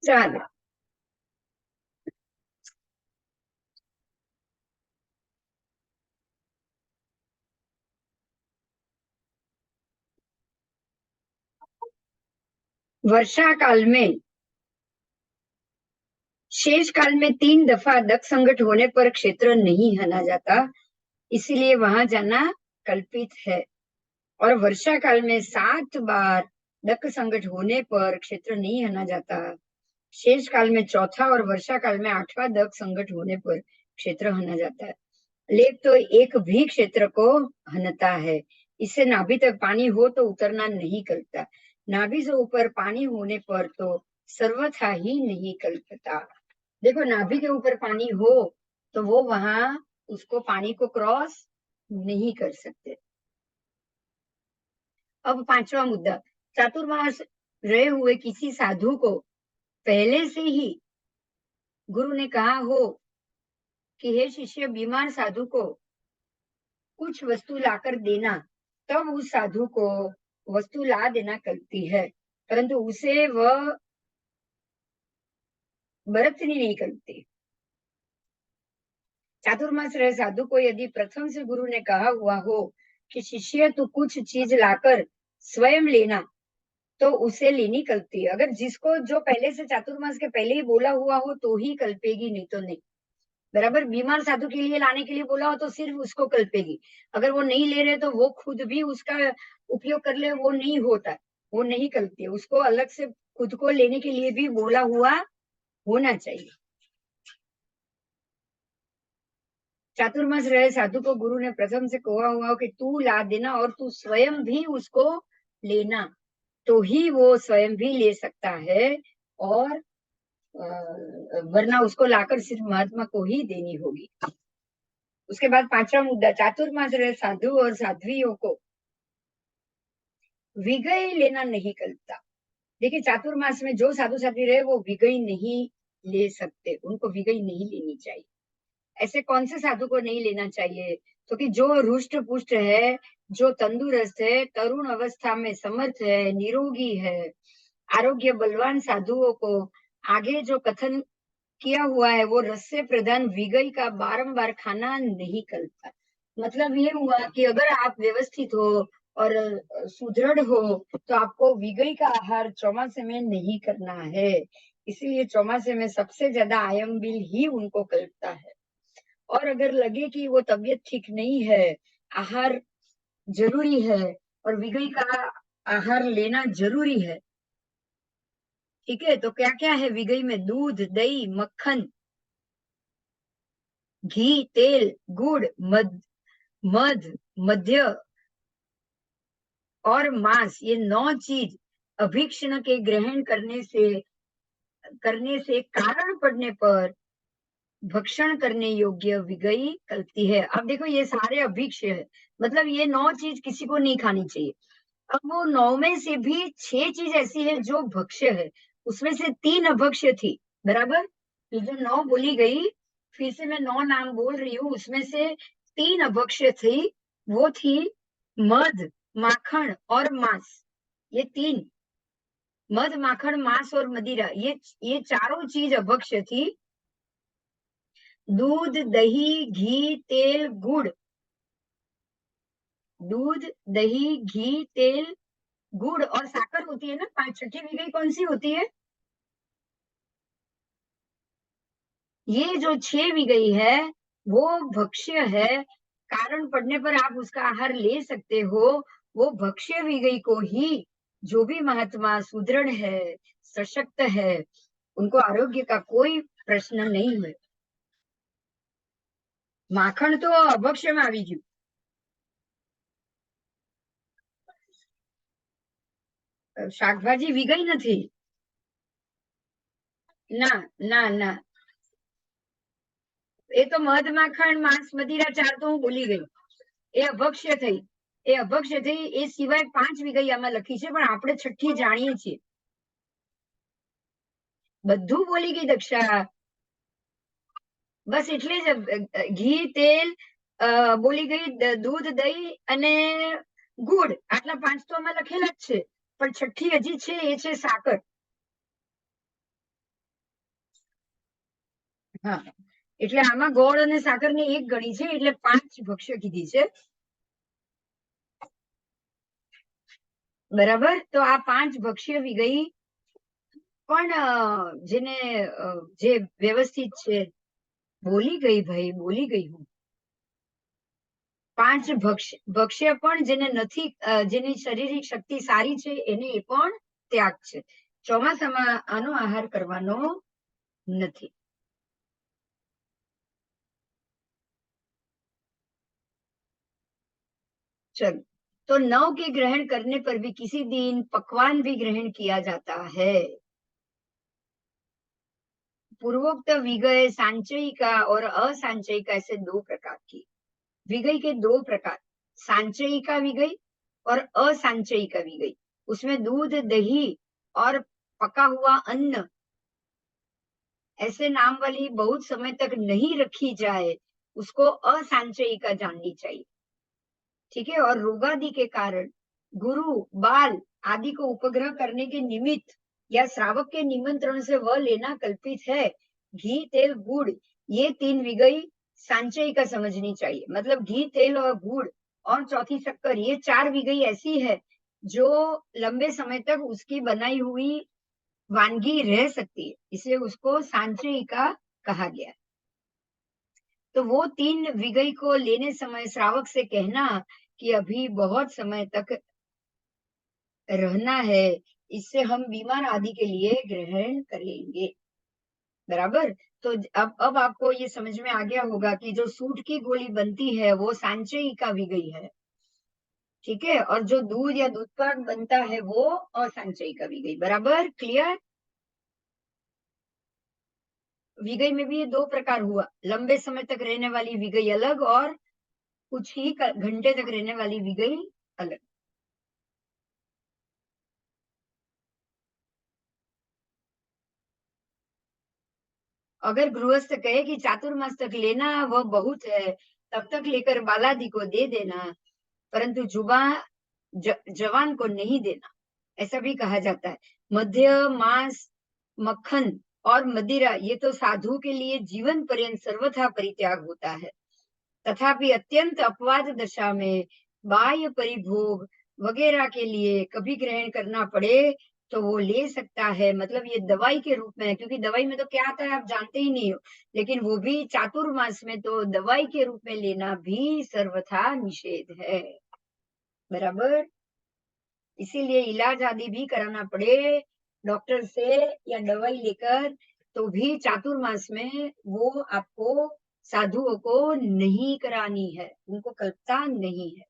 ચાલો वर्षा काल में शेष काल में 3 दफा दक संकट होने पर क्षेत्र नहीं हना जाता, इसलिए वहां जाना कल्पित है। और वर्षा काल में 7 बार दक संकट होने पर क्षेत्र नहीं हना जाता। शेष काल में चौथा और वर्षा काल में 8वां दक संकट होने पर क्षेत्र हना जाता है। लेप तो एक भी क्षेत्र को हनता है। इससे नाभि तक पानी हो तो उतरना नहीं कल्पता, नाभि से ऊपर पानी होने पर तो सर्वथा ही नहीं कल्पता। देखो, नाभि के ऊपर पानी हो तो वो वहां उसको पानी को क्रॉस नहीं कर सकते। अब 5वां मुद्दा, चातुर्मास रहे हुए किसी साधु को पहले से ही गुरु ने कहा हो कि हे शिष्य, बीमार साधु को कुछ वस्तु लाकर देना, तब उस साधु को वस्तु ला देना कल्पती है, परंतु उसे वह बरतनी नहीं कल्पती। चातुर्मास रहे साधु को यदि प्रथम से गुरु ने कहा हुआ हो कि शिष्य तू कुछ चीज लाकर स्वयं लेना, तो उसे लेनी कल्पती है। अगर जिसको जो पहले से चातुर्मास के पहले ही बोला हुआ हो तो ही कल्पेगी, नहीं तो नहीं। बराबर, बीमार साधु के लिए लाने के लिए बोला हो तो सिर्फ उसको कल्पेगी। अगर वो नहीं ले रहे तो वो खुद भी उसका उपयोग कर ले, वो नहीं होता, वो नहीं कल्पती है। उसको अलग से खुद को लेने के लिए भी बोला हुआ होना चाहिए। चातुर्मास रहे साधु को गुरु ने प्रथम से कहा हुआ कि तू ला देना और तू स्वयं भी उसको लेना, तो ही वो स्वयं भी ले सकता है, और वरना उसको लाकर सिर्फ महात्मा को ही देनी होगी। उसके बाद 5वां मुद्दा, चातुर्मास रहे साधु और साध्वियों को विगय लेना नहीं कल्पता। देखिए, चातुर्मास में जो साधु साध्वी रहे वो विगय नहीं ले सकते, उनको विगय नहीं लेनी चाहिए। ऐसे कौन से साधु को नहीं लेना चाहिए? तो कि जो रुष्ट पुष्ट है, जो तंदुरुस्त है, तरुण अवस्था में समर्थ है, निरोगी है, आरोग्य बलवान साधुओं को आगे जो कथन किया हुआ है वो रस से प्रधान विगई का बारंबार खाना नहीं कल्पता। मतलब ये हुआ कि अगर आप व्यवस्थित हो और सुदृढ़ हो तो आपको विगई का आहार चौमासे में नहीं करना है। इसीलिए चौमासे में सबसे ज्यादा आयम बिल ही उनको कल्पता है। और अगर लगे कि वो तबीयत ठीक नहीं है, आहार जरूरी है और विगई का आहार लेना जरूरी है, ठीक है, तो क्या क्या है विगई में? दूध, दही, मक्खन, घी, तेल, गुड़, मध, मध्य और मांस, ये 9 चीज अभीक्षण के ग्रहण करने से कारण पड़ने पर भक्षण करने योग्य विगई कल्पती है। अब देखो, ये सारे अभीक्ष है, मतलब ये 9 चीज किसी को नहीं खानी चाहिए। अब वो 9 में से भी 6 चीज ऐसी है जो भक्ष्य है, उसमें से 3 अभक्ष्य थी। बराबर, ये जो 9 बोली गई, फिर से मैं 9 नाम बोल रही हूँ, उसमें से 3 अभक्ष्य थी। वो थी मध, माखन और मांस। ये 3, मध, माखन, मांस और मदिरा, ये चारों चीज अभक्ष्य थी। दूध, दही, घी, तेल, गुड़, दूध, दही, घी, तेल, गुड़ और साकर होती है ना, 5, छठी विगई कौन सी होती है? ये जो 6 विगई है वो भक्ष्य है, कारण पड़ने पर आप उसका आहार ले सकते हो। वो भक्ष्य विगई को ही जो भी महात्मा सुदृढ़ है, सशक्त है, उनको आरोग्य का कोई प्रश्न नहीं है। माखण तो अभक्ष्य में આવી ગયું। શાકભાજી વિગઈ નથી। ના ના ના, એ તો મધ, માખણ, માંસ, મદિરા 4 તો હું ભૂલી ગઈ, એ અભક્ષ્ય થઈ। એ અભક્ષ્ય થઈ, એ સિવાય 5 વિગઈ આમાં લખી છે, પણ આપણે છઠ્ઠી જાણીએ છીએ। બધું બોલી ગઈ દક્ષા, બસ એટલે જ ઘી, તેલ બોલી ગઈ, દૂધ, દહીં અને ગુડ, આટલા 5 તો આમાં લખેલા જ છે, પણ છઠ્ઠી હજી છે, એ છે સાકર। હા, એટલે આમાં ગોળ અને સાકર ને એક ગણી છે, એટલે 5 ભક્ષ્ય કીધી છે, બરાબર. તો આ 5 ભક્ષ્ય વિગઈ પણ જેને જે વ્યવસ્થિત છે, બોલી ગઈ ભાઈ, બોલી ગઈ હું. 5 ભક્ષ્ય પણ જેને નથી, જેની શારીરિક શક્તિ સારી છે, એને એ પણ ત્યાગ છે. ચોમાસામાં આનો આહાર કરવાનો નથી. चलो, तो 9 के ग्रहण करने पर भी किसी दिन पकवान भी ग्रहण किया जाता है। पूर्वोक्त विगय सांचयिका और असांचयिका ऐसे 2 प्रकार की। विगय के 2 प्रकार, सांचयिका विगय और असांचयिका विगय। उसमें दूध, दही और पका हुआ अन्न ऐसे नाम वाली बहुत समय तक नहीं रखी जाए, उसको असांचयिका जाननी चाहिए। ठीक है। और रोगादि के कारण गुरु, बाल आदि को उपग्रह करने के निमित्त या श्रावक के निमंत्रण से वह लेना कल्पित है। घी, तेल, गुड़, ये 3 विगई सांचयिका समझनी चाहिए। मतलब घी, तेल और गुड़ और चौथी शक्कर, ये 4 विगई ऐसी है जो लंबे समय तक उसकी बनाई हुई वानगी रह सकती है, इसलिए उसको सांचयिका कहा गया। तो वो 3 विगई को लेने समय श्रावक से कहना कि अभी बहुत समय तक रहना है, इससे हम बीमार आदि के लिए ग्रहण करेंगे। बराबर। तो अब आपको ये समझ में आ गया होगा कि जो सूट की गोली बनती है वो सांचयिका विगई है, ठीक है, और जो दूध या दूध पाक बनता है वो असांचयिका विगई। बराबर, क्लियर। विगई में भी ये 2 प्रकार हुआ, लंबे समय तक रहने वाली विगई अलग और कुछ ही घंटे तक रहने वाली विगई अलग। अगर गृहस्थ कहे कि चातुर्मास तक लेना वह बहुत है, तब तक लेकर बालादि को दे देना, परंतु जवान को नहीं देना, ऐसा भी कहा जाता है। मध्य, मांस, मक्खन और मदिरा ये तो साधु के लिए जीवन पर्यंत सर्वथा परित्याग होता है। तथापि अत्यंत अपवाद दशा में बाह्य परिभोग वगैरह के लिए कभी ग्रहण करना पड़े तो वो ले सकता है। मतलब ये दवाई के रूप में है, क्योंकि दवाई में तो क्या आता है आप जानते ही नहीं हो, लेकिन वो भी चातुर्मास में तो दवाई के रूप में लेना भी सर्वथा निषेध है। बराबर। इसीलिए इलाज आदि भी कराना पड़े डॉक्टर से या दवाई लेकर, तो भी चातुर्मास में वो आपको साधुओं को नहीं करानी है, उनको कल्पता नहीं है।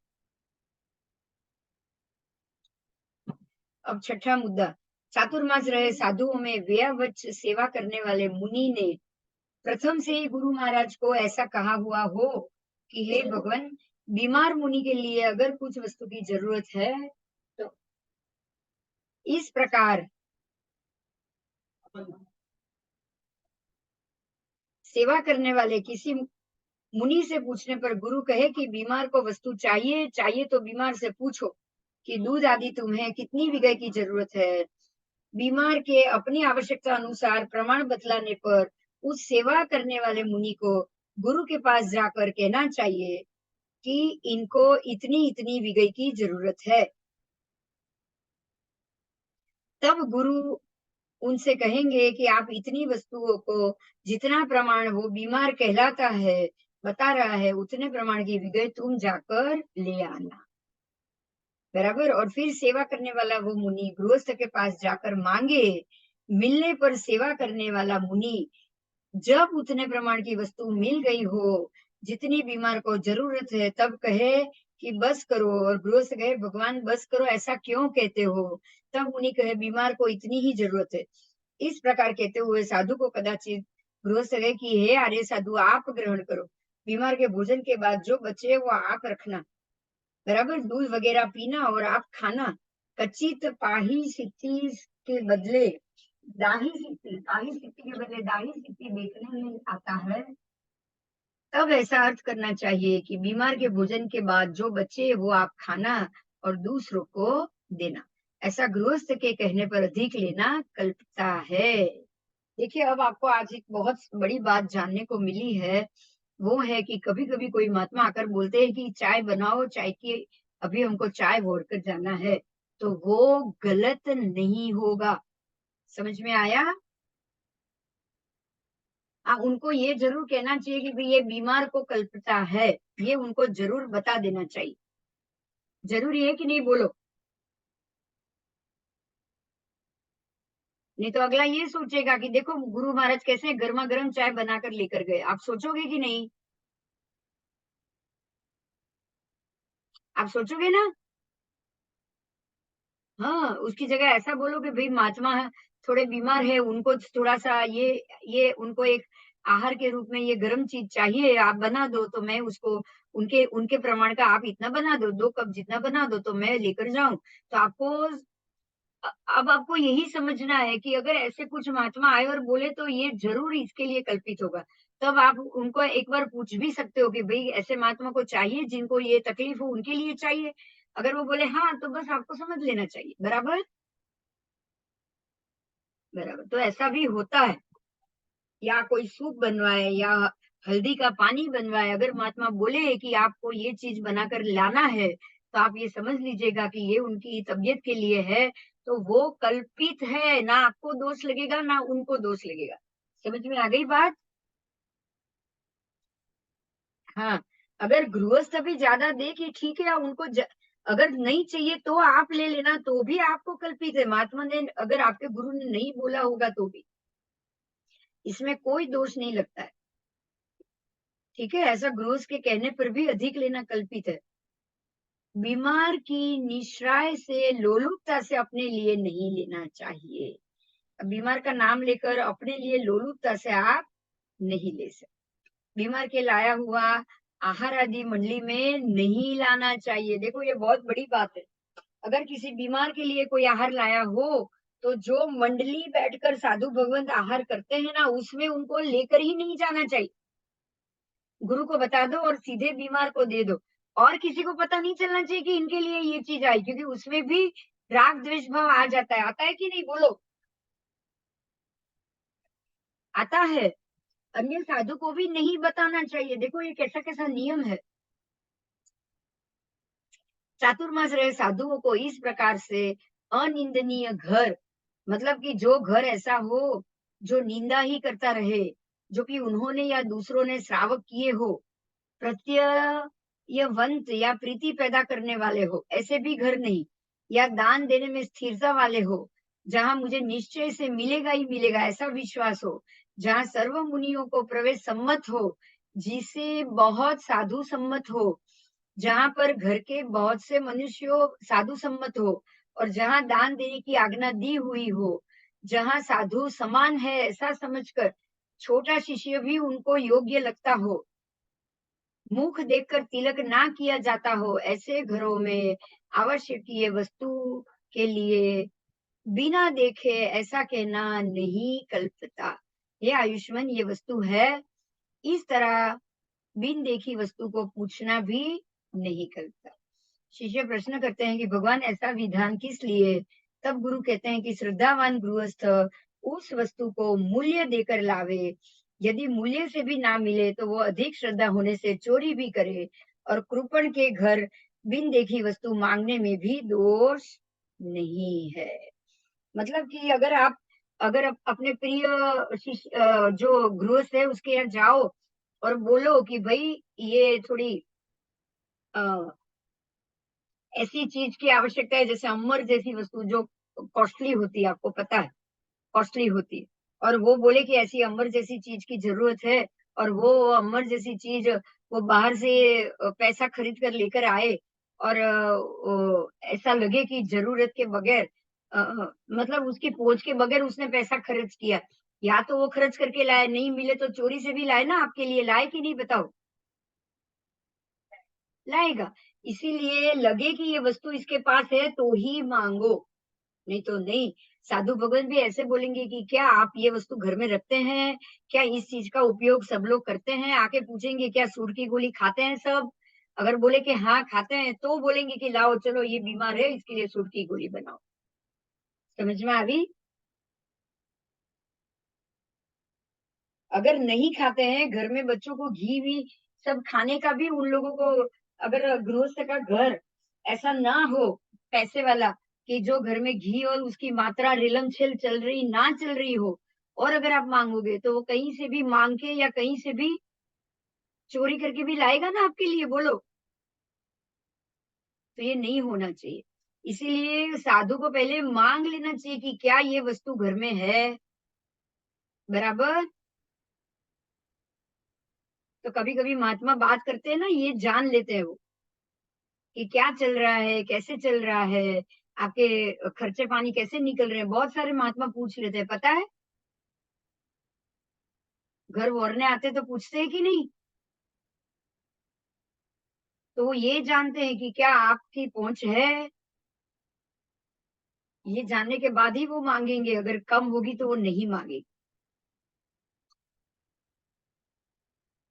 अब छठा मुद्दा, चातुर्मास रहे साधुओं में व्यवच सेवा करने वाले मुनि ने प्रथम से ही गुरु महाराज को ऐसा कहा हुआ हो कि हे भगवान, बीमार मुनि के लिए अगर कुछ वस्तु की जरूरत है तो इस प्रकार सेवा करने वाले किसी मुनि से पूछने पर गुरु कहे कि बीमार को वस्तु चाहिए तो बीमार से पूछो कि दूध आदि तुम्हें कितनी विगय की जरूरत है। बीमार के अपनी आवश्यकता अनुसार प्रमाण बतलाने पर उस सेवा करने वाले मुनि को गुरु के पास जाकर कहना चाहिए कि इनको इतनी इतनी विगय की जरूरत है। तब गुरु उनसे कहेंगे कि आप इतनी वस्तुओं को जितना प्रमाण वो बीमार कहलाता है बता रहा है, उतने प्रमाण की विगय तुम जाकर ले आना। बराबर। और फिर सेवा करने वाला वो मुनि गृहस्थ के पास जाकर मांगे। मिलने पर सेवा करने वाला मुनि जब उतने प्रमाण की वस्तु मिल गई हो जितनी बीमार को जरूरत है, तब कहे कि बस करो, और गृहस्थ कहे भगवान बस करो, ऐसा क्यों कहते हो। तब मुनि कहे बीमार को इतनी ही जरूरत है। इस प्रकार कहते हुए साधु को कदाचित गृहस्थ कहे कि हे आर्य साधु, आप ग्रहण करो, बीमार के भोजन के बाद जो बचे वो आप रखना। बराबर। दूध वगैरह पीना और आप खाना। कच्चित पाही सिद्धि के बदले दाही सिद्धि के बदले दाही सिद्धि देखने में आता है, तब ऐसा अर्थ करना चाहिए कि बीमार के भोजन के बाद जो बचे वो आप खाना और दूसरों को देना। ऐसा गृहस्थ के कहने पर अधिक लेना कल्पता है। देखिए, अब आपको आज एक बहुत बड़ी बात जानने को मिली है, वो है कि कभी-कभी कोई महात्मा आकर बोलते हैं कि चाय बनाओ, चाय की अभी हमको चाय छोड़ कर जाना है, तो वो गलत नहीं होगा। समझ में आया? उनको ये ज़रूर कहना चाहिए कि भई ये बीमार को कल्पता है, ये उनको ज़रूर बता देना चाहिए। ज़रूरी है कि नहीं बोलो? नहीं तो अगला ये सोचेगा कि देखो गुरु महाराज कैसे गरमा-गरम चाय बनाकर लेकर गए। आप सोचोगे कि नहीं? आप सोचोगे ना? हाँ, उसकी जगह ऐसा बोलो कि भई महात्मा थोड़े बीमार है, उनको थोड़ा-सा ये उनको एक आहार के रूप में ये गरम चीज़ चाहिए, आप बना दो, तो मैं उसको उनके उनके प्रमाण का आप इतना बना दो, 2 कप जितना बना दो, तो मैं लेकर जाऊँ। तो अब आपको यही समझना है कि अगर ऐसे कुछ महात्मा आए और बोले, तो ये ज़रूर इसके लिए कल्पित होगा। तब आप उनको एक बार पूछ भी सकते हो कि भई ऐसे महात्मा को चाहिए जिनको ये तकलीफ हो, उनके लिए चाहिए? अगर वो बोले हाँ, तो बस आपको समझ लेना चाहिए। बराबर? बराबर, तो ऐसा भी होता है, या कोई सूप बनवाए या हल्दी का पानी बनवाए, अगर महात्मा बोले कि आपको ये चीज़ बनाकर लाना है, तो आप ये समझ लीजिएगा कि ये उनकी तबीयत के लिए है, तो वो कल्पित है, ना आपको दोष लगेगा, ना उनको दोष लगेगा। समझ में आ गई बात? हाँ, अगर गृहस्थ भी ज़्यादा दे कि ठीक है, उनको अगर नहीं चाहिए तो आप ले लेना, तो भी आपको कल्पित है। महात्मा ने अगर आपके गुरु ने नहीं बोला होगा तो भी, इसमें कोई दोष नहीं लगता है। ठीक है? ऐसा गृहस्थ के कहने पर भी अधिक लेना कल्पित है। बीमार की निश्राय से, लोलुपता से अपने लिए नहीं लेना चाहिए। अब बीमार का नाम लेकर अपने लिए लोलुपता से आप नहीं ले सकते। बीमार के लाया हुआ आहार आदि मंडली में नहीं लाना चाहिए। देखो ये बहुत बड़ी बात है। अगर किसी बीमार के लिए कोई आहार लाया हो, तो जो मंडली बैठकर साधु भगवंत आहार करते हैं ना, उसमें उनको लेकर ही नहीं जाना चाहिए। गुरु को बता दो और सीधे बीमार को दे दो। और किसी को पता नहीं चलना चाहिए कि इनके लिए ये चीज़ आई, क्योंकि उसमें भी राग द्वेष भाव आ जाता है। आता है कि नहीं बोलो? आता है। अन्य साधु को भी नहीं बताना चाहिए। देखो ये कैसा-कैसा नियम है। चातुर्मास रहे साधुओं को इस प्रकार से अनिंदनीय घर, मतलब कि जो घर ऐसा हो, जो निंदा ही करता रहे, जो कि उन्होंने या दूसरों ने श्रावक किए हो, प्रत्ययवंत या प्रीति पैदा करने वाले हो, ऐसे भी घर नहीं, या दान देने में स्थिरता वाले हो, जहाँ मुझे निश्चय से मिलेगा ही मिलेगा ऐसा विश्वास हो, जहाँ सर्व मुनियों को प्रवेश सम्मत हो, जिसे बहुत साधु सम्मत हो, जहाँ पर घर के बहुत से मनुष्यों साधु सम्मत हो, और जहाँ दान देने की आज्ञा दी हुई हो, जहाँ साधु समान है ऐसा समझकर छोटा शिष्य भी उनको योग्य लगता हो, मुख देखकर तिलक ना किया जाता हो, ऐसे घरों में आवश्यकीय वस्तु के लिए बिना देखे ऐसा कहना नहीं कल्पता। हे आयुष्मान, ये वस्तु है, इस तरह बिन देखी वस्तु को पूछना भी नहीं कल्पता। शिष्य प्रश्न करते हैं कि भगवान ऐसा विधान किस लिए? तब गुरु कहते हैं कि श्रद्धावान गृहस्थ उस वस्तु को मूल्य देकर लावे। यदि मूल्य से भी ना मिले तो वो अधिक श्रद्धा होने से चोरी भी करे, और कृपण के घर बिन देखी वस्तु मांगने में भी दोष नहीं है। मतलब कि अगर आप अपने प्रिय जो गृहस्थ है उसके यहाँ जाओ और बोलो कि भाई ये थोड़ी अ, ऐसी चीज की आवश्यकता है, जैसे अमर जैसी वस्तु जो कॉस्टली होती है, आपको पता है कॉस्टली होती है, और वो बोले कि ऐसी अमर जैसी चीज की जरूरत है, और वो अमर जैसी चीज वो बाहर से पैसा खरीद कर लेकर आए, और ऐसा लगे कि जरूरत के बगैर मतलब उसकी पहुंच के बगैर उसने पैसा खर्च किया, या तो वो खर्च करके लाए, नहीं मिले तो चोरी से भी लाए ना, आपके लिए लाए कि नहीं बताओ? लाएगा। इसीलिए लगे कि ये वस्तु इसके पास है तो ही माँगो, नहीं तो नहीं। साधु भगत भी ऐसे बोलेंगे कि क्या आप ये वस्तु घर में रखते हैं? क्या इस चीज़ का उपयोग सब लोग करते हैं? आके पूछेंगे क्या सूंड की गोली खाते हैं सब? अगर बोले कि हाँ, खाते हैं, तो बोलेंगे कि लाओ चलो ये बीमार है इसके लिए सूंड की गोली बनाओ। समझ में आ गई? अगर नहीं खाते हैं घर में बच्चों को घी भी सब खाने का भी उन लोगों को, अगर गृहस्थ का घर ऐसा ना हो पैसे वाला कि जो घर में घी और उसकी मात्रा रिलम-छिल चल रही ना चल रही हो, और अगर आप मांगोगे तो वो कहीं से भी मांग के या कहीं से भी चोरी करके भी लाएगा ना आपके लिए, बोलो। तो ये नहीं होना चाहिए। इसीलिए साधु को पहले मांग लेना चाहिए कि क्या ये वस्तु घर में है, बराबर। तो कभी कभी महात्मा बात करते हैं ना, ये जान लेते हैं वो कि क्या चल रहा है, कैसे चल रहा है, आपके खर्चे पानी कैसे निकल रहे हैं। बहुत सारे महात्मा पूछ लेते हैं, पता है। घर वोरने आते तो पूछते हैं कि नहीं। तो वो ये जानते हैं कि क्या आपकी पहुंच है, ये जानने के बाद ही वो मांगेंगे। अगर कम होगी तो वो नहीं मांगेंगे।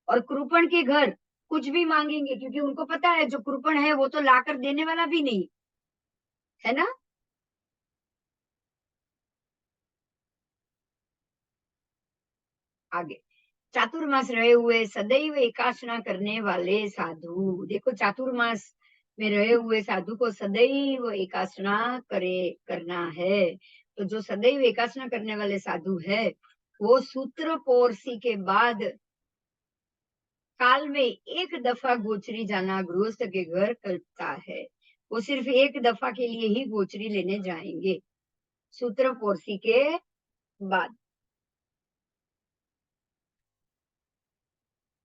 और कृपण के घर कुछ भी मांगेंगे, क्योंकि उनको पता है जो कृपण है वो तो लाकर देने वाला भी नहीं है ना। आगे, चातुर्मास रहे हुए सदैव एकासना करने वाले साधु। देखो, चातुर्मास में रहे हुए साधु को सदैव एकासना करना है। तो जो सदैव एकासना करने वाले साधु है, वो सूत्र पोरसी के बाद काल में एक दफा गोचरी जाना गृहस्थ के घर करता है। वो सिर्फ एक दफा के लिए ही गोचरी लेने जाएंगे सूत्र पोरसी के बाद।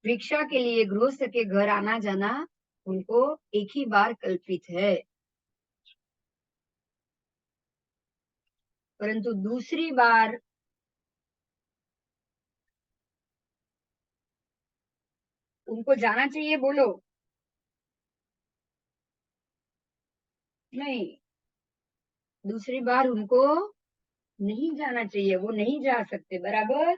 भिक्षा के लिए गृहस्थ के घर आना जाना उनको एक ही बार कल्पित है, परंतु दूसरी बार उनको जाना चाहिए, बोलो। नहीं, दूसरी बार उनको नहीं जाना चाहिए, वो नहीं जा सकते, बराबर।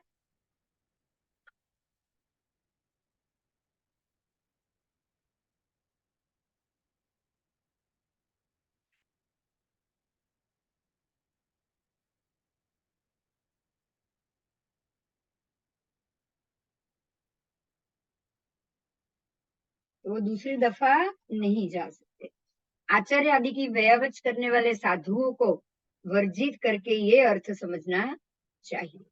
तो वो दूसरी दफा नहीं जा सकते। आचार्य आदि की व्यावच करने वाले साधुओं को वर्जित करके ये अर्थ समझना चाहिए।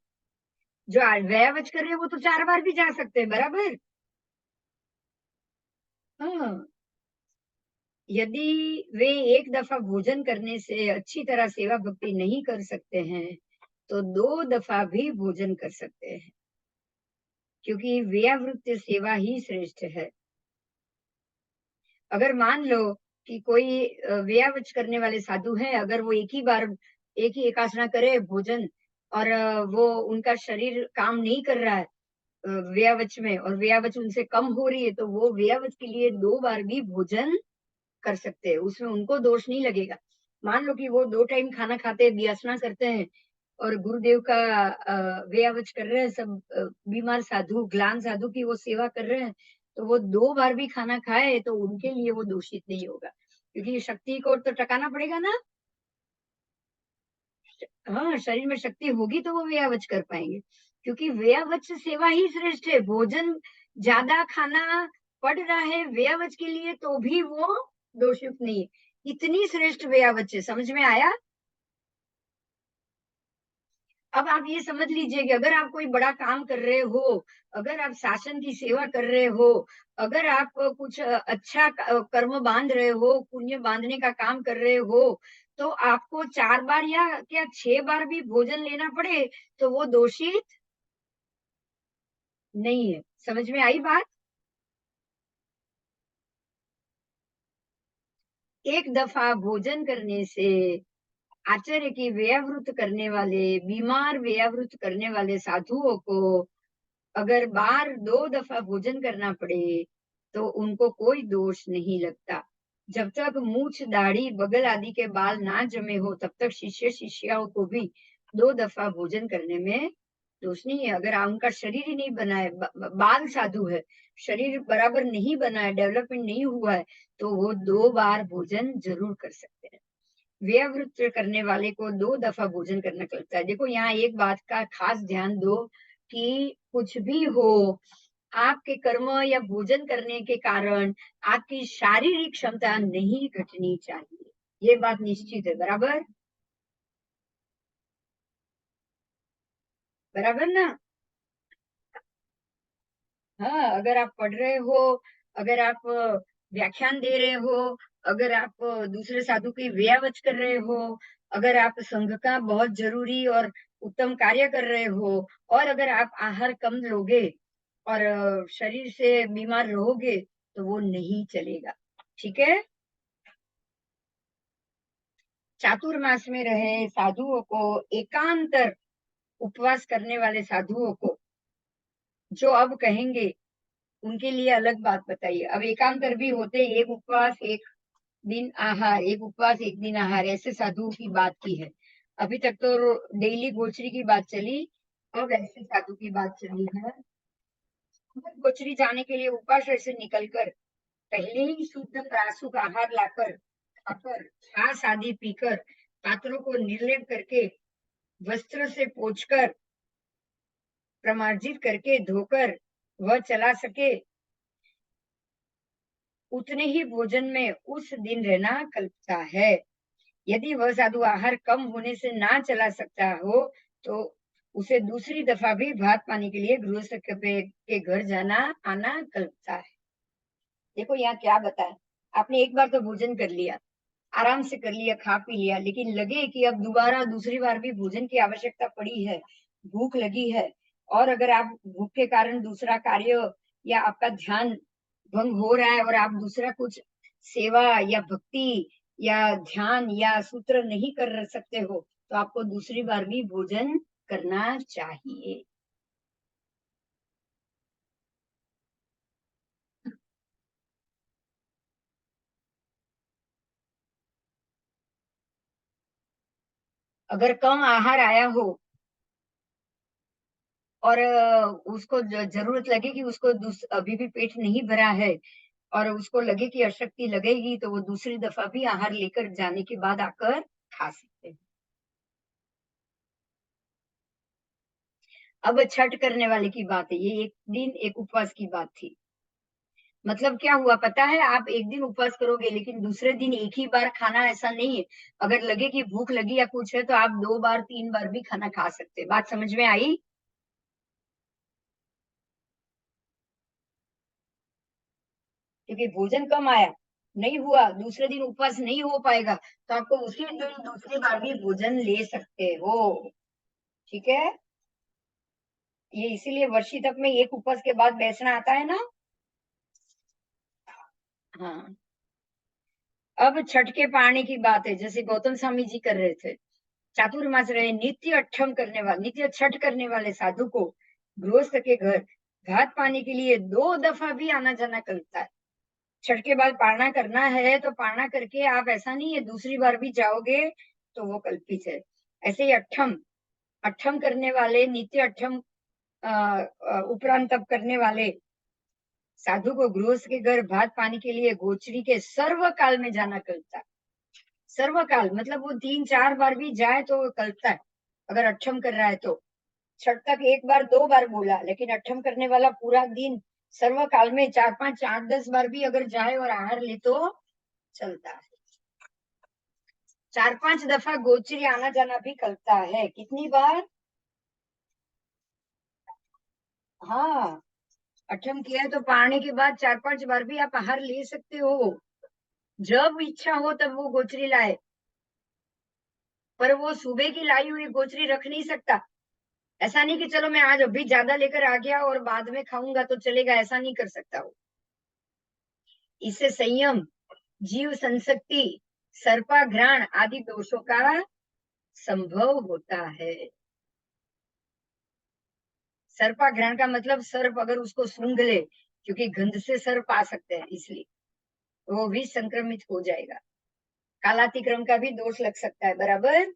जो व्यावच कर रहे हैं वो तो 4 बार भी जा सकते हैं, बराबर। हाँ, यदि वे एक दफा भोजन करने से अच्छी तरह सेवा भक्ति नहीं कर सकते हैं, तो 2 दफा भी भोजन कर सकते हैं, क्योंकि व्यावृत्त सेवा ही श्रेष्ठ है। अगर मान लो कि कोई व्यावच करने वाले साधु हैं, अगर वो एक ही एकासना करे भोजन, और वो उनका शरीर काम नहीं कर रहा है व्यावच में, और व्यावच उनसे कम हो रही है, तो वो व्यावच के लिए 2 बार भी भोजन कर सकते हैं, उसमें उनको दोष नहीं लगेगा। मान लो कि वो 2 टाइम खाना खाते हैं, व्यासना करते हैं, और गुरुदेव का व्यावच कर रहे हैं, सब बीमार साधु ग्लान साधु की वो सेवा कर रहे हैं, तो वो 2 बार भी खाना खाए तो उनके लिए वो दोषित नहीं होगा, क्योंकि शक्ति को तो टकाना पड़ेगा ना। हाँ, शरीर में शक्ति होगी तो वो व्यावच कर पाएंगे, क्योंकि व्यावच सेवा ही श्रेष्ठ है। भोजन ज्यादा खाना पड़ रहा है व्यावच के लिए तो भी वो दोषयुक्त नहीं है। इतनी श्रेष्ठ व्यावच है, समझ में आया। अब आप ये समझ लीजिए कि अगर आप कोई बड़ा काम कर रहे हो, अगर आप शासन की सेवा कर रहे हो, अगर आप कुछ अच्छा कर्म बांध रहे हो, पुण्य बांधने का काम कर रहे हो, तो आपको 4 बार या क्या 6 बार भी भोजन लेना पड़े तो वो दोषित नहीं है। समझ में आई बात। एक दफा भोजन करने से आचार्य की व्यावृत करने वाले, बीमार व्यावृत करने वाले साधुओं को अगर बार 2 दफा भोजन करना पड़े तो उनको कोई दोष नहीं लगता। जब तक मूछ दाढ़ी बगल आदि के बाल ना जमे हो तब तक शिष्य शिष्याओं को भी 2 दफा भोजन करने में दोष नहीं है। अगर उनका शरीर ही नहीं बना है, बाल साधु है, शरीर बराबर नहीं बना है, डेवलपमेंट नहीं हुआ है, तो वो 2 बार भोजन जरूर कर सकते हैं। व्यवृत करने वाले को 2 दफा भोजन करना लगता है। देखो, यहाँ एक बात का खास ध्यान दो कि कुछ भी हो, आपके कर्म या भोजन करने के कारण आपकी शारीरिक क्षमता नहीं घटनी चाहिए। ये बात निश्चित है, बराबर? बराबर ना? हाँ, अगर आप पढ़ रहे हो, अगर आप व्याख्यान दे रहे हो, अगर आप दूसरे साधु की व्यावच कर रहे हो, अगर आप संघ का बहुत जरूरी और उत्तम कार्य कर रहे हो, और अगर आप आहार कम लोगे और शरीर से बीमार रहोगे, तो वो नहीं चलेगा। ठीक है? चातुर्मास में रहे साधुओं को, एकांतर उपवास करने वाले साधुओं को जो अब कहेंगे, उनके लिए अलग बात बताइए। अब एकांतर भी होते, एक उपवास एक दिन आहार, एक उपवास एक दिन आहार, ऐसे साधुओं की बात की है। अभी तक तो डेली गोचरी की बात चली, अब ऐसे साधु की बात चली है। गोचरी जाने के लिए उपवास से निकलकर पहले ही शुद्ध प्रासुक आहार लाकर खाकर, छाछ आदि पीकर, पात्रों को निर्लेप करके, वस्त्र से पोंछकर, प्रमार्जित करके, धोकर वह चला सके, उतने ही भोजन में उस दिन रहना कल्पता है। यदि वह साधु आहार कम होने से ना चला सकता हो, तो उसे दूसरी दफा भी भात पाने के लिए गृहस्थ के घर जाना आना कल्पता है। देखो यहाँ क्या बताया, आपने एक बार तो भोजन कर लिया, आराम से कर लिया, खा पी लिया, लेकिन लगे कि अब दोबारा दूसरी बार भी भोजन की आवश्यकता पड़ी है, भूख लगी है, और अगर आप भूख के कारण दूसरा कार्य या आपका ध्यान भंग हो रहा है और आप दूसरा कुछ सेवा या भक्ति या ध्यान या सूत्र नहीं कर सकते हो, तो आपको दूसरी बार भी भोजन करना चाहिए। अगर कम आहार आया हो और उसको जरूरत लगे कि उसको अभी भी पेट नहीं भरा है और उसको लगे कि अशक्ति लगेगी, तो वो दूसरी दफा भी आहार लेकर जाने के बाद आकर खा सकते हैं। अब छठ करने वाले की बात है, ये एक दिन एक उपवास की बात थी। मतलब क्या हुआ पता है, आप एक दिन उपवास करोगे लेकिन दूसरे दिन एक ही बार खाना, ऐसा नहीं है। अगर लगे कि भूख लगी या कुछ है, तो आप 2 बार 3 बार भी खाना खा सकते हैं। बात समझ में आई? क्योंकि भोजन कम आया, नहीं हुआ, दूसरे दिन उपवास नहीं हो पाएगा, तो आपको उसी दिन दूसरी बार भी भोजन ले सकते हो। ठीक है? ये इसीलिए वर्षी तक में एक उपवास के बाद बैसना आता है ना। हाँ। अब छठ के पानी की बात है, जैसे गौतम स्वामी जी कर रहे थे। चातुर्मास रहे, नित्य अठम करने वाले, नित्य छठ करने वाले साधु को गृहस्थ के घर भात पानी के लिए 2 दफा भी आना जाना करता है। छठ के बाद पारणा करना है तो पारणा करके आप, ऐसा नहीं है दूसरी बार भी जाओगे तो वो कल्पित है। ऐसे ही अठम, अठम करने वाले, नित्य अठम उपरांत तप करने वाले साधु को गृहस्थ के घर भात पानी के लिए गोचरी के सर्वकाल में जाना कल्पता है। सर्वकाल मतलब वो 3 4 बार भी जाए तो वो कल्पता है, अगर अठम कर रहा है तो। छठ तक 1 बार 2 बार बोला, लेकिन अठम करने वाला पूरा दिन सर्वकाल में 4 5 8 10 बार भी अगर जाए और आहार ले तो चलता है। 4 5 दफा गोचरी आना जाना भी करता है। कितनी बार? हाँ, अठम किया है तो पारने के बाद 4 5 बार भी आप आहार ले सकते हो, जब इच्छा हो तब वो गोचरी लाए। पर वो सुबह की लाई हुई गोचरी रख नहीं सकता। ऐसा नहीं कि चलो मैं आज अभी ज्यादा लेकर आ गया और बाद में खाऊंगा तो चलेगा, ऐसा नहीं कर सकता वो। इससे संयम, जीव संसक्ति, सर्पाघ्राण आदि दोषों का संभव होता है। सर्पाघ्राण का मतलब सर्प अगर उसको सूंघ ले, क्योंकि गंध से सर्प आ सकते हैं, इसलिए वो भी संक्रमित हो जाएगा। कालातिक्रम का भी दोष लग सकता है, बराबर।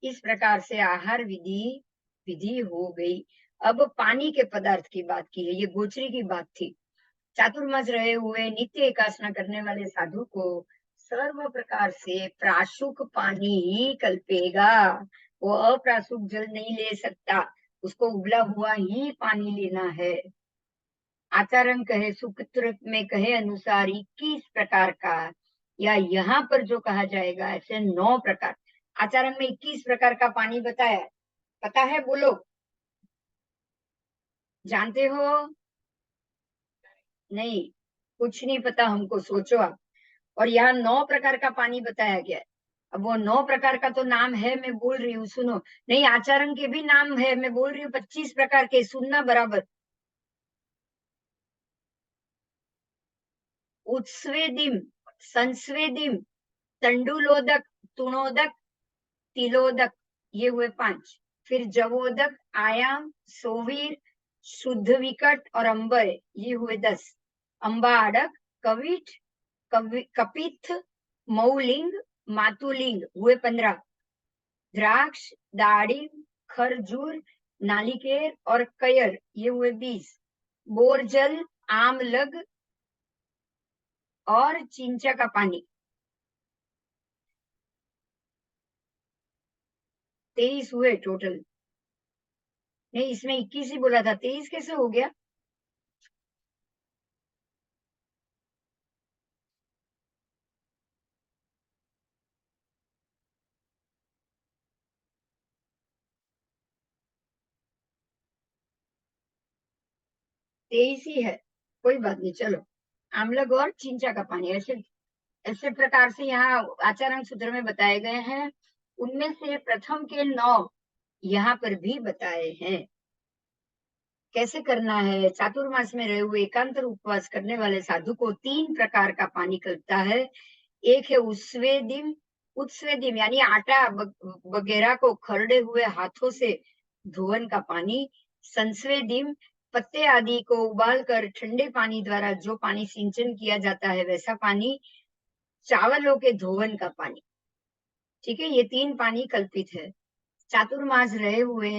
इस प्रकार से आहार विधि विधि हो गई। अब पानी के पदार्थ की बात की है, ये गोचरी की बात थी। चातुर्मास रहे हुए नित्य एकासना करने वाले साधु को सर्व प्रकार से प्राशुक पानी ही कल्पेगा। वो अप्रासुक जल नहीं ले सकता, उसको उबला हुआ ही पानी लेना है। आचरण कहे सूत्र में कहे अनुसार 21 प्रकार का, या यहाँ पर जो कहा जाएगा ऐसे 9 प्रकार। आचरण में 21 प्रकार का पानी बताया, पता है? बोलो, जानते हो? नहीं, कुछ नहीं पता हमको, सोचो आप। और यहाँ 9 प्रकार का पानी बताया गया है। अब वो 9 प्रकार का तो नाम है, मैं बोल रही हूँ, सुनो। नहीं, आचरण के भी नाम है, मैं बोल रही हूँ 25 प्रकार के, सुनना बराबर। उत्स्वेदिम, संस्वेदिम, तंडुलोदक, तुणोदक, तिलोदक, ये हुए 5। फिर जवोदक, आयाम, सोवीर, शुद्ध विकट और अंबर, ये हुए 10। अंबाड़क, कविठ, कपित्थ, मौलिंग, मातुलिंग हुए 15। द्राक्ष, दाड़िम, खरजूर, नालिकेर और कयर, ये हुए 20। बोरजल, आमलग और चिंचा का पानी, 23 हुए टोटल। नहीं, इसमें 21 ही बोला था, 23 कैसे हो गया? तेईस ही है, कोई बात नहीं, चलो। आमलग और चिंचा का पानी, ऐसे ऐसे प्रकार से यहाँ आचरण सूत्र में बताए गए हैं। उनमें से प्रथम के 9 यहाँ पर भी बताए हैं। कैसे करना है? चातुर्मास में रहे हुए एकांतर उपवास करने वाले साधु को 3 प्रकार का पानी कलता है। एक है उस्वेदिम, उत्स्वेदिम यानी आटा वगैरह को खरड़े हुए हाथों से धोवन का पानी। संस्वेदिम, पत्ते आदि को उबालकर ठंडे पानी द्वारा जो पानी सिंचन किया जाता है वैसा पानी। चावलों के धोवन का पानी। ठीक है, ये 3 पानी कल्पित है। चातुर्मास रहे हुए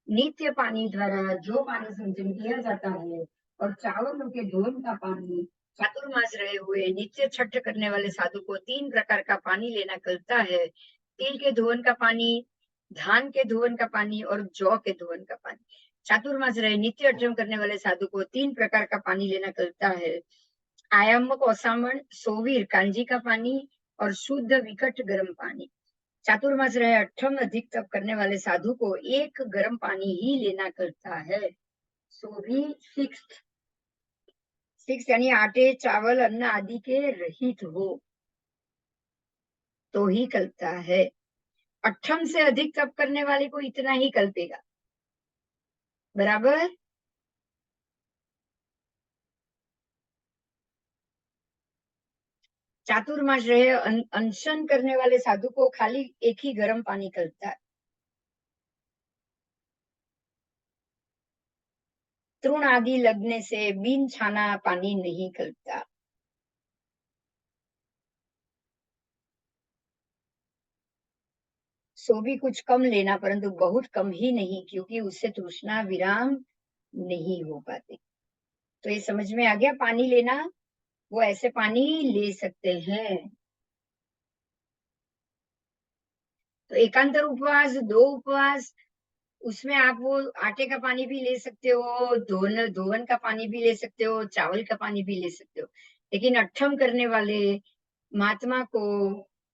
नित्य पानी द्वारा जो पानी सिंचन किया जाता है और चावलों के धोवन का पानी, चातुर्मास रहे हुए नित्य छठ करने वाले साधु को 3 प्रकार का पानी लेना कलता है। तिल के धोवन का पानी, धान के धोवन का पानी और जौ के धोवन का पानी। चातुर्मास रहे नित्य अठम करने वाले साधु को 3 प्रकार का पानी लेना कलता है। आयामक औसामण, सोवीर कांजी का पानी और शुद्ध विकट गर्म पानी। चातुर्मास रहे अठम अधिक तप करने वाले साधु को एक गर्म पानी ही लेना करता है। सो भी सिक्स यानी आटे, चावल, अन्न आदि के रहित हो तो ही कल्पता है। अठम से अधिक तप करने वाले को इतना ही कल्पेगा, बराबर। चातुर्मास रहे अनशन करने वाले साधु को खाली एक ही गर्म पानी कल्पता है। तृण आदि लगने से बिन छाना पानी नहीं कल्पता। सो भी कुछ कम लेना, परंतु बहुत कम ही नहीं, क्योंकि उससे तृष्णा विराम नहीं हो पाती। तो ये समझ में आ गया, पानी लेना वो ऐसे पानी ले सकते हैं। तो एकांतर उपवास, 2 उपवास, उसमें आप वो आटे का पानी भी ले सकते हो, धोवन का पानी भी ले सकते हो, चावल का पानी भी ले सकते हो। लेकिन अठम करने वाले महात्मा को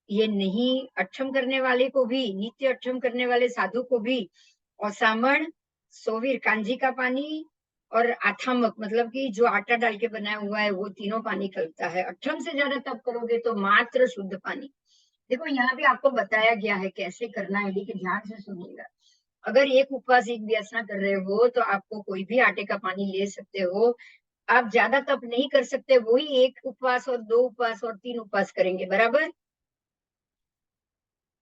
ये नहीं, अठम करने वाले को भी, नित्य अठम करने वाले साधु को भी औसामण, सोवीर कांजी का पानी और आथामक मतलब कि जो आटा डाल के बनाया हुआ है वो तीनों पानी कलता है। अठम से ज्यादा तप करोगे तो मात्र शुद्ध पानी। देखो, यहाँ भी आपको बताया गया है कैसे करना है, लेकिन ध्यान से सुनिएगा। अगर एक उपवास एक व्यासना कर रहे हो तो आपको कोई भी आटे का पानी ले सकते हो। आप ज्यादा तप नहीं कर सकते, वही एक उपवास और 2 उपवास और 3 उपवास करेंगे, बराबर।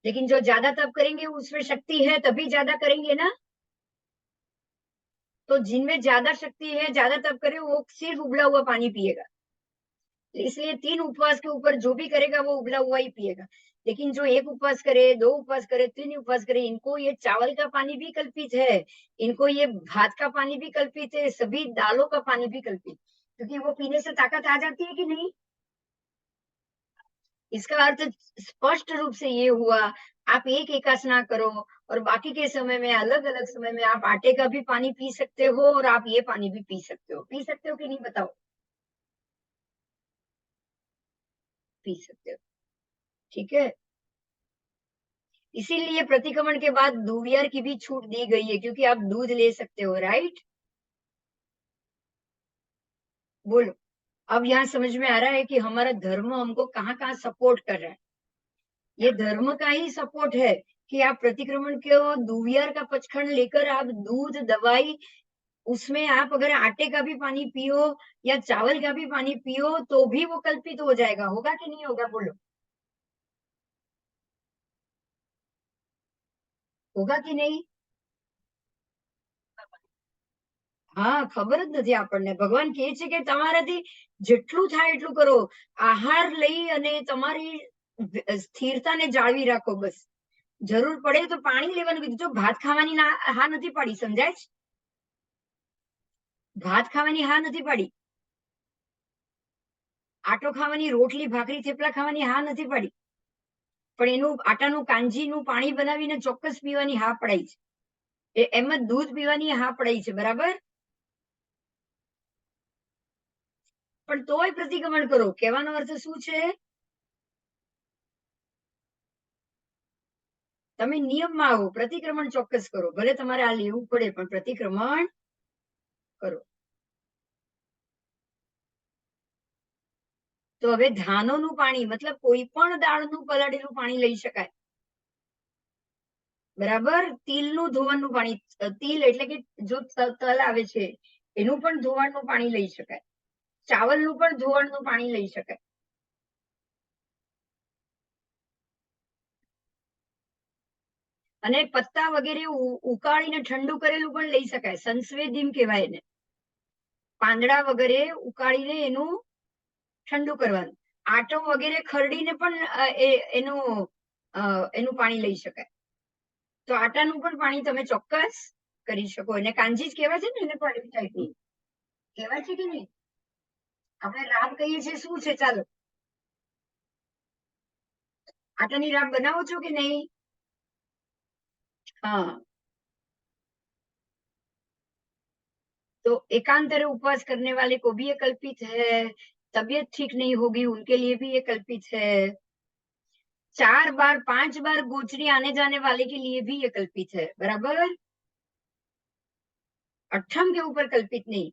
लेकिन जो ज्यादा तप करेंगे उसमें शक्ति है तभी ज्यादा करेंगे ना। तो जिनमें ज्यादा शक्ति है, ज्यादा तप करे, वो सिर्फ उबला हुआ पानी पिएगा। इसलिए 3 उपवास के ऊपर जो भी करेगा वो उबला हुआ ही पिएगा। लेकिन जो एक उपवास करे, 2 उपवास करे, 3 उपवास करे, इनको ये चावल का पानी भी कल्पित है, इनको ये भात का पानी भी कल्पित है, सभी दालों का पानी भी कल्पित, क्योंकि वो पीने से ताकत आ जाती है कि नहीं। इसका अर्थ स्पष्ट रूप से ये हुआ, आप एक एकासना करो और बाकी के समय में, अलग अलग समय में आप आटे का भी पानी पी सकते हो और आप ये पानी भी पी सकते हो। पी सकते हो कि नहीं बताओ? पी सकते हो, ठीक है। इसीलिए प्रतिक्रमण के बाद दूवियर की भी छूट दी गई है, क्योंकि आप दूध ले सकते हो, राइट? बोलो। अब यहाँ समझ में आ रहा है कि हमारा धर्म हमको कहाँ कहाँ सपोर्ट कर रहा है। ये धर्म का ही सपोर्ट है कि आप प्रतिक्रमण के दूवियर का पचखंड लेकर आप दूध, दवाई, उसमें आप अगर आटे का भी पानी पियो या चावल का भी पानी पियो तो भी वो कल्पित हो जाएगा। होगा कि नहीं होगा? बोलो, होगा कि नहीं? હા, ખબર જ નથી આપણને. ભગવાન કહે છે કે તમારાથી જેટલું થાય એટલું કરો. આહાર લઈ અને તમારી સ્થિરતાને જાળવી રાખો બસ. જરૂર પડે તો પાણી લેવાનું કીધું. જો ભાત ખાવાની હા નથી પાડી, સમજાય છે? ભાત ખાવાની હા નથી પાડી. આટો ખાવાની, રોટલી, ભાખરી, થેપલા ખાવાની હા નથી પાડી. પણ એનું આટાનું કાંજીનું પાણી બનાવીને ચોક્કસ પીવાની હા પડાઈ છે. એમ જ દૂધ પીવાની હા પડાઈ છે, બરાબર? પણ તોય પ્રતિક્રમણ કરો. કહેવાનો અર્થ શું છે? તમે નિયમમાં આવો, પ્રતિક્રમણ ચોક્કસ કરો. ભલે તમારે આ લેવું પડે પણ પ્રતિક્રમણ કરો. તો હવે ધાનોનું પાણી, મતલબ કોઈ પણ દાળનું પલાળેલું પાણી લઈ શકાય, બરાબર? તિલનું ધોવાણનું પાણી, તિલ એટલે કે જો તલ આવે છે એનું પણ ધોવાણનું પાણી લઈ શકાય. ચાવલનું પણ ધોવાણનું પાણી લઈ શકાય. અને પત્તા વગેરે ઉકાળીને ઠંડુ કરેલું પણ લઈ શકાય. સંસ્વેદીમ કહેવાય એને. પાંદડા વગેરે ઉકાળીને એનું ઠંડુ કરવાનું. આટો વગેરે ખરડીને પણ એનું પાણી લઈ શકાય. તો આટાનું પણ પાણી તમે ચોક્કસ કરી શકો. એને કાંજી જ કહેવાય છે ને, એને પણ એવી ટાઈપની કહેવાય છે કે નહીં? આપણે રાબ કહીએ છીએ, શું છે? ચાલો, આટાની રાબ બનાવો છો કે નહીં? हाँ, तो एकांतर उपवास करने वाले को भी ये कल्पित है, तबीयत ठीक नहीं होगी उनके लिए भी ये कल्पित है, 4 बार 5 बार गोचरी आने जाने वाले के लिए भी ये कल्पित है, बराबर? अठम के ऊपर कल्पित नहीं.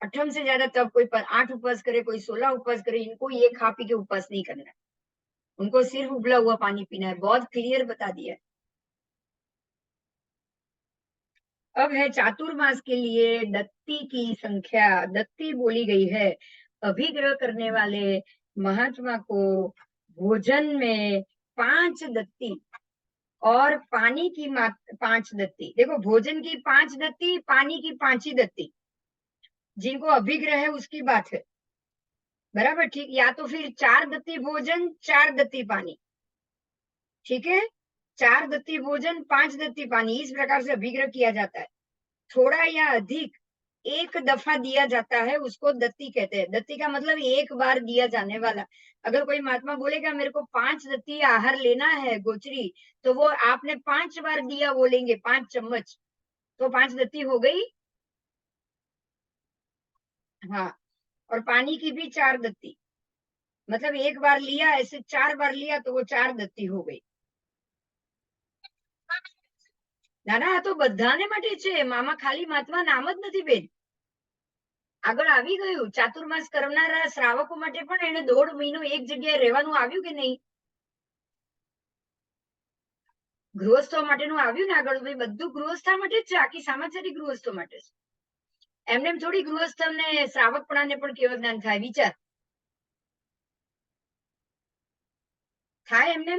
अठम से ज्यादा तब कोई 8 उपवास करे, कोई 16 उपवास करे, इनको ये खा पी के उपवास नहीं करना है. उनको सिर्फ उबला हुआ पानी पीना है. बहुत क्लियर बता दिया. अब है चातुर्मास के लिए दत्ती की संख्या. दत्ती बोली गई है. अभिग्रह करने वाले महात्मा को भोजन में 5 दत्ती और पानी की 5 दत्ती. देखो, भोजन की 5 दत्ती, पानी की 5 ही दत्ती. जिनको अभिग्रह है उसकी बात है, बराबर? ठीक. या तो फिर 4 दत्ती भोजन, 4 दत्ती पानी. ठीक है? 4 दत्ती भोजन, 5 दत्ती पानी, इस प्रकार से अभिग्रह किया जाता है. थोड़ा या अधिक एक दफा दिया जाता है, उसको दत्ती कहते हैं. दत्ती का मतलब एक बार दिया जाने वाला. अगर कोई महात्मा बोलेगा मेरे को 5 दत्ती आहार लेना है, गोचरी, तो वो आपने 5 बार दिया बोलेंगे, 5 चम्मच, तो 5 दत्ती हो गई. हाँ. और पानी की भी 4 दत्ती, मतलब एक बार लिया, ऐसे 4 बार लिया तो वो 4 दत्ती हो गई. ના ના, આ તો બધાને માટે છે. મામા ખાલી મહાત્મા નામ જ નથી બેન. આગળ આવી ગયું. ચાતુર્માસ કરનારા શ્રાવકો માટે પણ એને 1.5 મહિનો એક જગ્યાએ રહેવાનું આવ્યું કે નહીં? ગૃહસ્થો માટેનું આવ્યું ને આગળ. બધું ગૃહસ્થા માટે જ છે. આખી સામાચારી ગૃહસ્થો માટે છે. એમને થોડી ગૃહસ્થ ને શ્રાવકપણાને પણ કેવું જ્ઞાન થાય? વિચાર થાય એમને?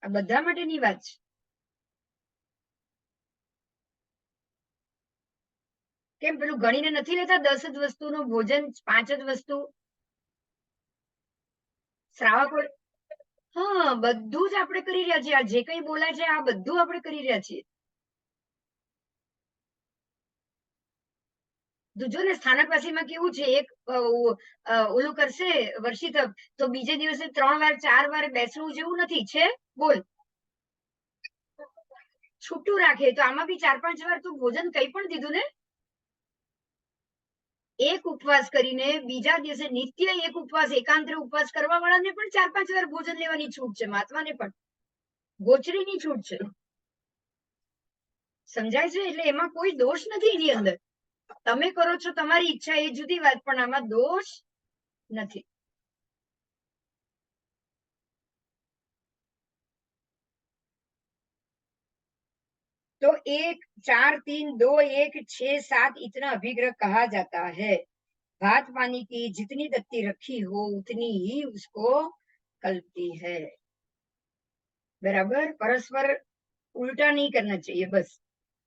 આ બધા માટેની વાત છે. કેમ પેલું ગણીને નથી લેતા? 10 જ વસ્તુનું ભોજન, 5 જ વસ્તુ શ્રાવકો. હા, બધું જ આપણે કરી રહ્યા છીએ. આ જે કંઈ બોલાય છે આ બધું આપણે કરી રહ્યા છીએ. જો ને સ્થાનકવાસીમાં કેવું છે, એક ઓલું કરશે વર્ષી તો બીજે દિવસે 3 વાર 4 વાર બેસવું જેવું નથી છે. બોલ, છૂટું રાખે તો આમાં બી 4-5 વાર તું ભોજન કઈ પણ દીધું ને. એક ઉપવાસ કરીને બીજા દિવસે નિત્ય એક ઉપવાસ, એકાંતરે ઉપવાસ કરવા વાળાને પણ 4-5 વાર ભોજન લેવાની છૂટ છે, મહાત્માને પણ ગોચરીની છૂટ છે. સમજાય છે? એટલે એમાં કોઈ દોષ નથી એની અંદર. તમે કરો છો તમારી ઈચ્છા એ જુદી વાત, પણ આમાં દોષ નથી. तो 1 4 3 2 1 6 7 इतना अभिग्रह कहा जाता है। भात पानी की जितनी दत्ती रखी हो उतनी ही उसको कल्पती है। बराबर, परस्पर उल्टा नहीं करना चाहिए, बस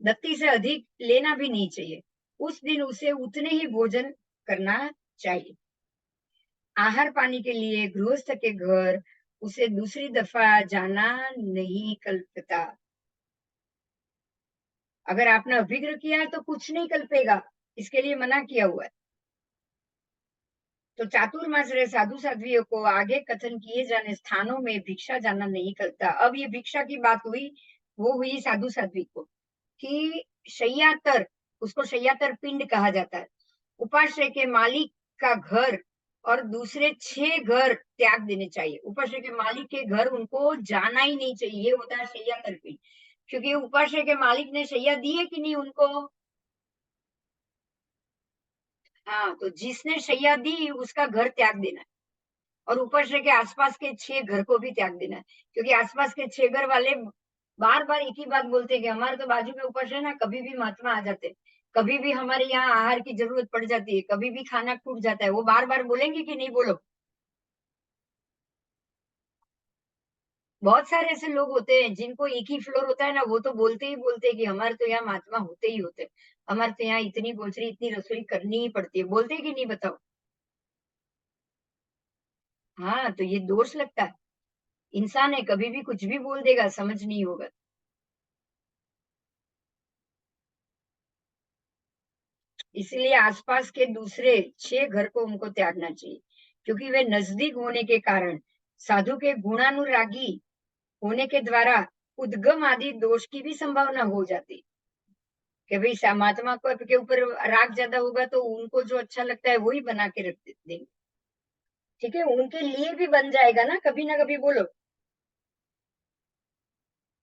दत्ती से अधिक लेना भी नहीं चाहिए। उस दिन उसे उतने ही भोजन करना चाहिए। आहार पानी के लिए गृहस्थ के घर उसे दूसरी दफा जाना नहीं कल्पता। अगर आपने अभिग्रह किया है तो कुछ नहीं कल्पेगा, इसके लिए मना किया हुआ है। तो चातुर्मास रहे साधु साध्वियों को आगे कथन किए जाने स्थानों में भिक्षा जाना नहीं करता। अब ये भिक्षा की बात हुई, वो हुई साधु साध्वी को कि शय्यातर, उसको शय्यातर पिंड कहा जाता है, उपाश्रय के मालिक का घर और दूसरे 6 घर त्याग देने चाहिए। उपाश्रय के मालिक के घर उनको जाना ही नहीं चाहिए, ये होता है शय्यातर पिंड। क्योंकि उपाश्रय के मालिक ने शैया दी है कि नहीं उनको? हाँ, तो जिसने शैया दी उसका घर त्याग देना है, और उपाश्रय के आसपास के 6 घर को भी त्याग देना है। क्योंकि आसपास के 6 घर वाले बार बार एक ही बात बोलते हैं कि हमारे तो बाजू में उपाश्रय ना, कभी भी महात्मा आ जाते, कभी भी हमारे यहाँ आहार की जरूरत पड़ जाती है, कभी भी खाना टूट जाता है, वो बार बार बोलेंगे कि नहीं? बोलो। बहुत सारे ऐसे लोग होते हैं जिनको एक ही फ्लोर होता है ना, वो तो बोलते ही बोलते हैं कि हमारे तो यहाँ महात्मा होते ही होते, हमारे तो यहाँ इतनी गोचरी इतनी रसोई करनी ही पड़ती है, बोलते हैं कि नहीं? बताओ। हाँ, तो ये दोष लगता है। इंसान है, कभी भी कुछ भी बोल देगा, समझ नहीं होगा। इसलिए आसपास के दूसरे 6 घर को उनको त्यागना चाहिए, क्योंकि वे नजदीक होने के कारण साधु के गुणानुरागी होने के द्वारा उद्गम आदि दोष की भी संभावना हो जाती, कि भाई महात्मा को के ऊपर राग ज्यादा होगा तो उनको जो अच्छा लगता है वही बना के रख देंगे। ठीक है, उनके लिए भी बन जाएगा ना कभी। बोलो।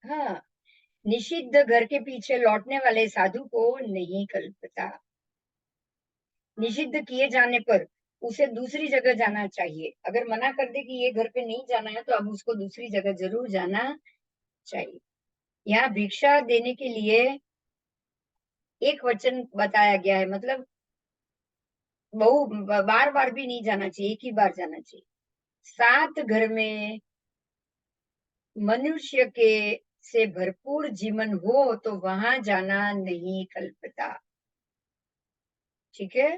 हाँ, निषिद्ध घर के पीछे लौटने वाले साधु को नहीं कल्पता। निषिद्ध किए जाने पर उसे दूसरी जगह जाना चाहिए। अगर मना कर दे कि ये घर पे नहीं जाना है तो अब उसको दूसरी जगह जरूर जाना चाहिए। यहाँ भिक्षा देने के लिए एक वचन बताया गया है, मतलब बहु बार बार भी नहीं जाना चाहिए, एक ही बार जाना चाहिए। 7 घर में मनुष्य के से भरपूर जीवन हो तो वहां जाना नहीं कल्पता। ठीक है।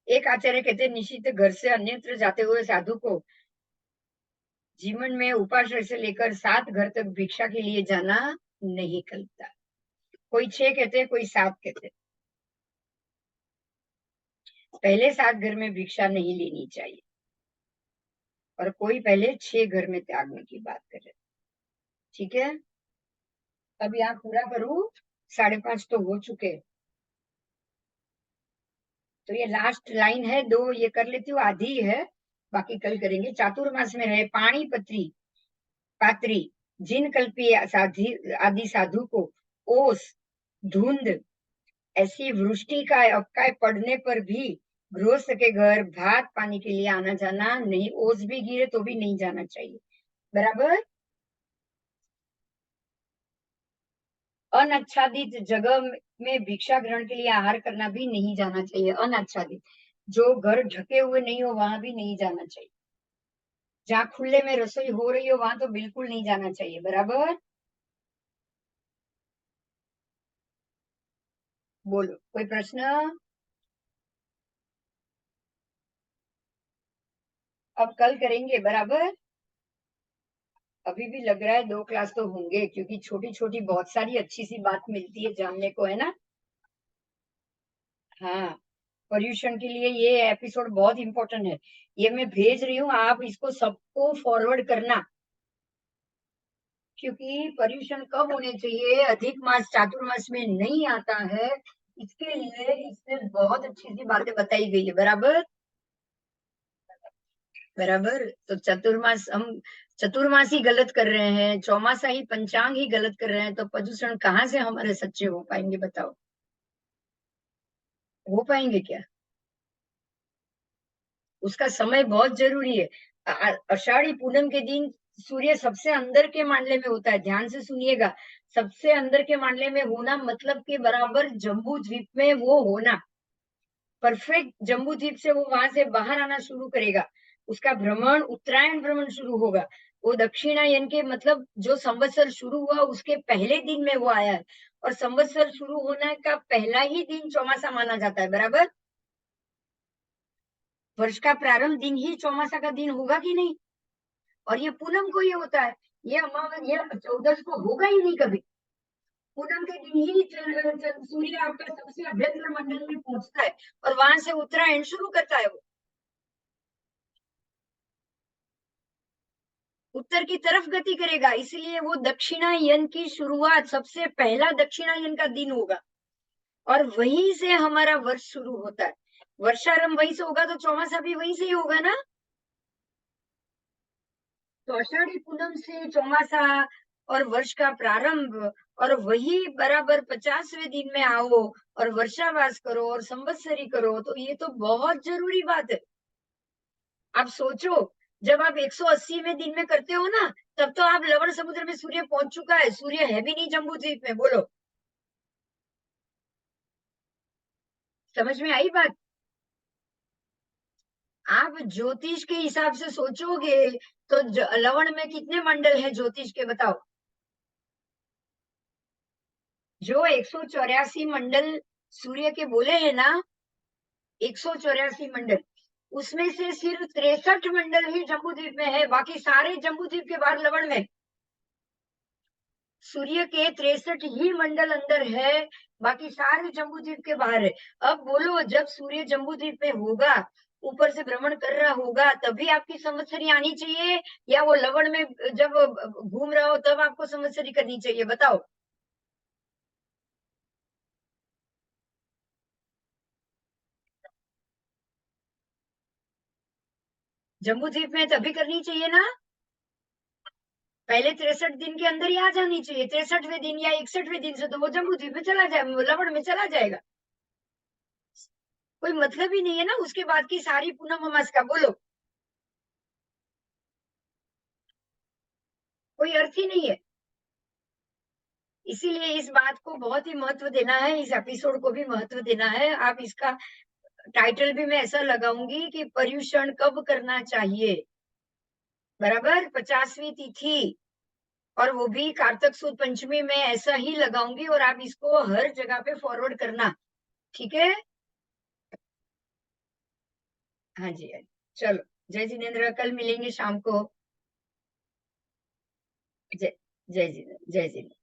एक आचार्य कहते हैं, निश्चित घर से अन्यत्र जाते हुए साधु को जीवन में उपाश्रय से लेकर 7 घर तक भिक्षा के लिए जाना नहीं कल्पता। कोई 6 कहते हैं, कोई 7 कहते हैं। पहले 7 घर में भिक्षा नहीं लेनी चाहिए, और कोई पहले 6 घर में त्यागने की बात कर रहे। ठीक है, अब यहाँ पूरा करूं, 5:30 तो हो चुके। तो ये लास्ट लाइन है, 2 ये कर लेती हूँ, आधी है, बाकी कल करेंगे। चातुर्मास में रहे पाणी पत्री पात्री जिन कल्पीय आदि साधु को ओस धुंध ऐसी वृष्टि का अवकाय पड़ने पर भी गृहस्थ के घर भात पानी के लिए आना जाना नहीं, ओस भी गिरे तो भी नहीं जाना चाहिए। बराबर। अनाच्छादित जगह में भिक्षा ग्रहण के लिए आहार करना भी नहीं जाना चाहिए। अनाच्छादित, जो घर ढके हुए नहीं हो वहां भी नहीं जाना चाहिए। जहाँ खुले में रसोई हो रही हो वहां तो बिल्कुल नहीं जाना चाहिए। बराबर। बोलो, कोई प्रश्न? अब कल करेंगे। बराबर। अभी भी लग रहा है 2 क्लास तो होंगे, क्योंकि छोटी-छोटी बहुत सारी अच्छी सी बात मिलती है जानने को, है ना? हाँ, पर्यूषण के लिए ये एपिसोड बहुत इम्पोर्टेंट है। ये मैं भेज रही हूँ, आप इसको सबको फॉरवर्ड करना, क्योंकि पर्यूषण कब होने चाहिए, अधिक मास चातुर्मास में नहीं आता है, इसके लिए इसमें बहुत अच्छी-सी बातें बताई गई है, बराबर? बराबर? तो चतुर्मास हम चतुर्मास ही गलत कर रहे हैं, चौमासा ही पंचांग ही गलत कर रहे हैं, तो पर्यूषण कहाँ से हमारे सच्चे हो पाएंगे बताओ? हो पाएंगे क्या? उसका समय बहुत जरूरी है। आषाढ़ी पूनम के दिन सूर्य सबसे अंदर के मांडले में होता है, ध्यान से सुनिएगा। सबसे अंदर के मांडले में होना मतलब के बराबर जम्बू द्वीप में वो होना, परफेक्ट जम्बू द्वीप से वो वहां से बाहर आना शुरू करेगा। उसका भ्रमण, उत्तरायण भ्रमण शुरू होगा। वो दक्षिणायन के मतलब जो संवत्सर शुरू हुआ उसके पहले दिन में वो आया है, और संवत्सर शुरू होने का पहला ही दिन चौमासा माना जाता है, बराबर? वर्ष का प्रारंभ दिन ही चौमासा का दिन होगा कि नहीं? और ये पूनम को ये होता है। ये अमावस, ये 14 को होगा ही नहीं कभी। पूनम के दिन ही सूर्य आपका सबसे अभ्यंतर मंडल में पहुंचता है, और वहां से उत्तरायण शुरू करता है वो, उत्तर की तरफ गति करेगा। इसलिए वो दक्षिणायन की शुरुआत, सबसे पहला दक्षिणायन का दिन होगा, और वहीं से हमारा वर्ष शुरू होता है। वर्षारंभ वहीं से होगा, तो चौमासा भी वहीं से ही होगा ना। तो आषाढ़ी पूनम से चौमासा और वर्ष का प्रारंभ, और वही बराबर 50वें दिन में आओ और वर्षावास करो और संवत्सरी करो, तो ये तो बहुत जरूरी बात है। आप सोचो, जब आप 180वें दिन में करते हो ना, तब तो आप लवण समुद्र में सूर्य पहुंच चुका है, सूर्य है भी नहीं जम्बू द्वीप में, बोलो। समझ में आई बात? आप ज्योतिष के हिसाब से सोचोगे तो लवण में कितने मंडल है ज्योतिष के, बताओ? जो 184 मंडल सूर्य के बोले हैं ना, 184 मंडल, उसमें से सिर्फ 63 मंडल ही जम्बूद्वीप में है, बाकी सारे जम्बूद्वीप के बाहर लवण में। सूर्य के 63 ही मंडल अंदर है, बाकी सारे जम्बूद्वीप के बाहर है। अब बोलो, जब सूर्य जम्बूद्वीप में होगा, ऊपर से भ्रमण कर रहा होगा, तभी आपकी संवत्सरी आनी चाहिए, या वो लवण में जब घूम रहा हो तब आपको संवत्सरी करनी चाहिए, बताओ? जम्बूद्वीप में तभी करनी चाहिए ना। पहले 63 दिन के अंदर ही आ जानी चाहिए, 63वें दिन या 61वें दिन से तो वो जम्बूद्वीप में चला जाए, लवण में चला जाएगा। कोई मतलब ही नहीं है ना उसके बाद की सारी पूनम अमास का, बोलो। कोई अर्थ ही नहीं है। इसीलिए इस बात को बहुत ही महत्व देना है, इस एपिसोड को भी महत्व देना है। आप इसका टाइटल भी मैं ऐसा लगाऊंगी कि पर्यूषण कब करना चाहिए, बराबर? 50वीं तिथि, और वो भी कार्तक सुद पंचमी में ऐसा ही लगाऊंगी, और आप इसको हर जगह पे फॉरवर्ड करना, ठीक है? हाँ जी, हाँ जी। चलो, जय जिनेन्द्र, कल मिलेंगे शाम को। जय जय जिनेन्द्र, जय जिनेन्द्र।